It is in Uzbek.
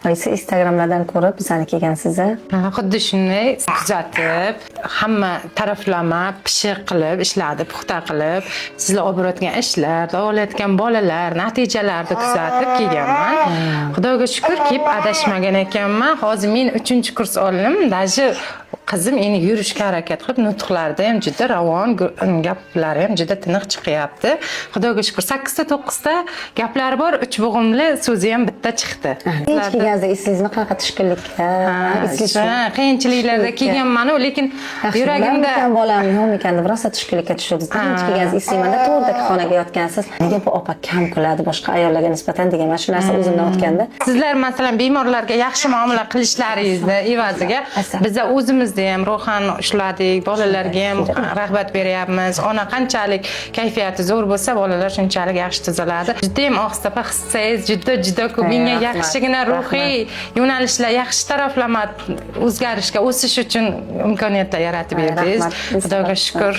Qaysi Instagramlardan ko'rib bizani kelgansiz? Xuddi shunday kuzatib, hamma taraflama pishiq qilib, ishladi, puxta qilib, sizlar olib borayotgan ishlar, davolayotgan bolalar, natijalarni kuzatib kelganman. Xudoga shukrki, adashmagan ekanman. Hozir men 3-kurs oldim. Даже qizim endi yurishga harakat qilib, nutqlarida ham juda ravon, gaplari ham juda tiniq chiqyapti. Xudoga shukr, 8 ta 9 ta gaplari bor, 3 bo'g'imli so'zi ham bitta chiqdi. Hech kelganingizda esingizmi qanaqa tushkunlikka? Qiyinchiliklarda kelganman, lekin yuragimda bolam yo'qmikan deb rosa tushkunlikka tushibsiz. Hech kelganingizda eslayman-da, to'rdagi xonaga yotgansiz. Nega bu opa kam qiladi boshqa ayollarga nisbatan degan mana shu narsa o'zimdan o'tganda. Sizlar masalan bemorlarga yaxshi muomala qilishlaringizni evaziga biz o'zimizda ham ruhan ushladik, bolalarga ham rag'bat beryapmiz. Ona qanchalik kayfiyati zo'r bo'lsa, bolalar shunchalik yaxshi tuzaladi. Juda ham ohista hissangiz juda ko'p menga yaxshigina ruhiy yo'nalishlar, yaxshi taraflama o'zgarishga, o'sish uchun imkoniyatlar yaratib berdingiz. Xudoga shukr.